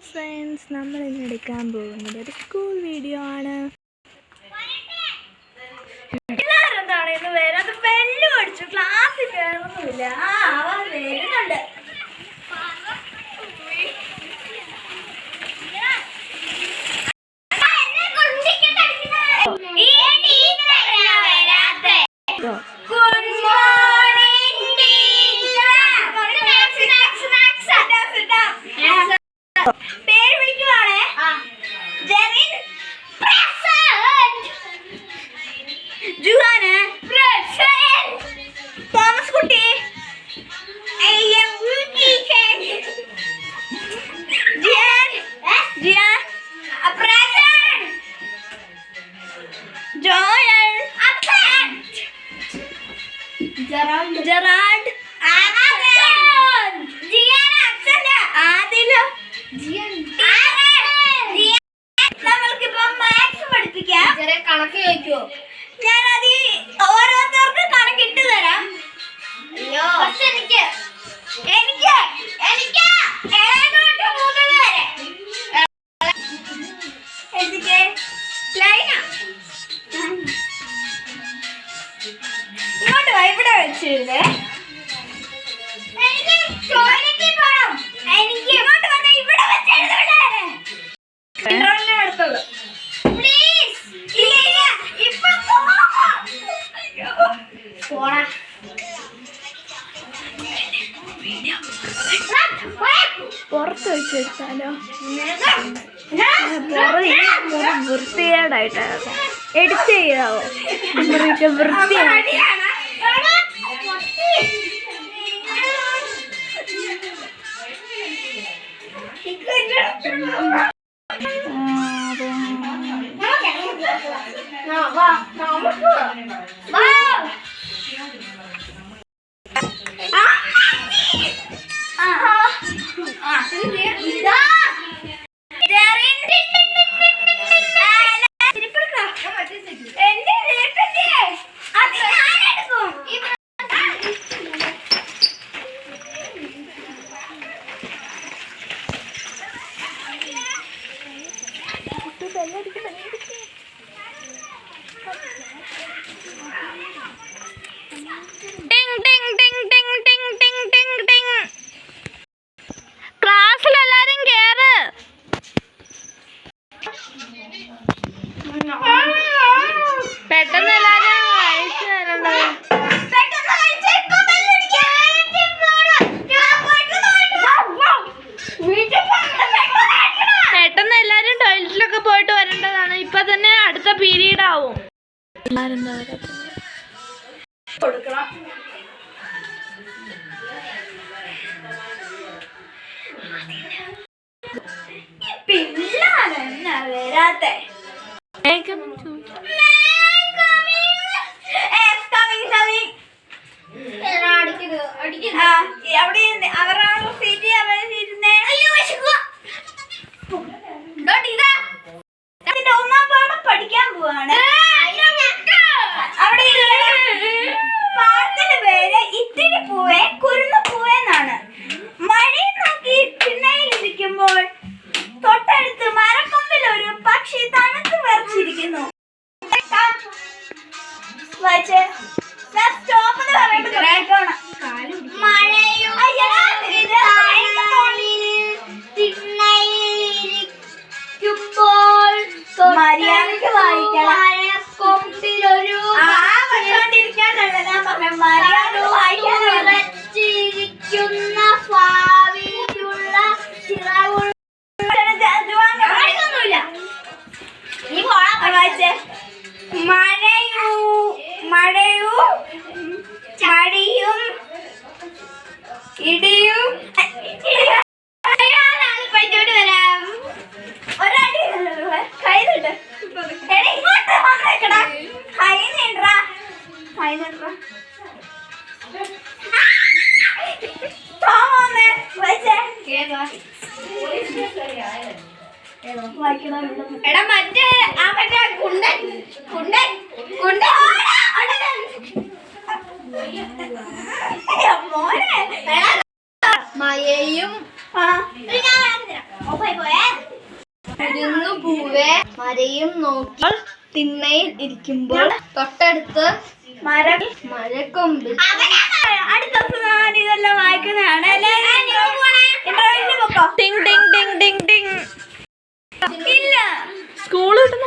Friends, നമ്മൾ ഇന്ന് എടുക്കാൻ പോകുന്നത് ഒരു സ്കൂൾ വീഡിയോ ആണ്. എന്താണ് ഇന്ന് വരാതെ ബെല്ല് പഠിച്ചു, ക്ലാസ്സിൽ കയറുന്നില്ല. അവൻ വരുന്നുണ്ട്. Gerard absent. Gian absent. Adilo. Gian. നമ്മൾക്കിപ്പോ മാത്സ് പഠിപ്പിക്കാം. കണക്ക് ചോദിക്കുവോ? ഞാനത് ഓരോരുത്തർക്ക് കണക്കിട്ട് തരാം. എനിക്ക് ഏഴോട്ട് 3 വരെ എനിക്ക് ലൈനാ. ഇങ്ങോട്ട് വാ, ഇവിടെ വെച്ചിരുന്നേ. എനിക്ക് ഇങ്ങോട്ട് വന്ന് ഇവിടെ വെച്ചെഴുതണേ. എടുത്തുള്ളൂ പ്ലീസ്. ഇപ്പൊ പോടാ. പുറത്ത് വെച്ചെടുത്താലോ? വൃത്തികേടായിട്ടാണ്. എഡിറ്റ് ചെയ്യാവോ? വൃത്തിയാണ്. ക്ലാസ്സിലെല്ലാരും കേറ്. പെട്ടെന്ന് എല്ലാരും കഴിച്ചു തരണ്ടത്. പെട്ടെന്ന് എല്ലാരും ടോയ്ലറ്റിലൊക്കെ പോയിട്ട് വരേണ്ടതാണ്. ഇപ്പൊ തന്നെ അടുത്ത പീരീഡ് ആവും. കൊടുക്കണം. പിള്ളാണ് എന്നാ വരാത്തെ? അവിടെ അവരാണോ സീറ്റ് അവരിരുന്നേ? ഒന്നാം പാഠം പഠിക്കാൻ പോവാണ്. അവിടെ പാടത്തിന്റെ പേര് ഇത്തിരി പൂവേ കുരുന്നു പൂവേന്നാണ്. മഴയെ നോക്കി തിണ്ണയിലിരിക്കുമ്പോൾ തൊട്ടടുത്ത് മരക്കൊമ്പിൽ ഒരു പക്ഷി തണുത്ത് വിറച്ചിരിക്കുന്നു. മര്യാദക്ക് വായിക്കണം. മരക്കൊമ്പിലൊരു ിരിക്കുന്ന ഭാവിയിലുള്ള ചിറകുള്ള മഴയും ഇടിയും പഠിച്ചോട്ട് വരാം. ഒരടി കൈ നീട്ട്. ഇങ്ങോട്ട് വന്നേക്കടാ. കൈ നീട്ടാ. എടാ മറ്റേ അവന്റെ കുണ്ടൻ മോനെ മഴയും പോയ മരയും നോക്കി തിണ്ണയിൽ ഇരിക്കുമ്പോൾ തൊട്ടടുത്ത് മരക്കൊമ്പിൽ അടുത്ത ദിവസം ഞാൻ ഇതെല്ലാം വായിക്കുന്നതാണ്. ടിങ് ടിങ് ടിങ് ടിങ് ടിങ്. ഇല്ല സ്കൂൾ കിട്ടുന്ന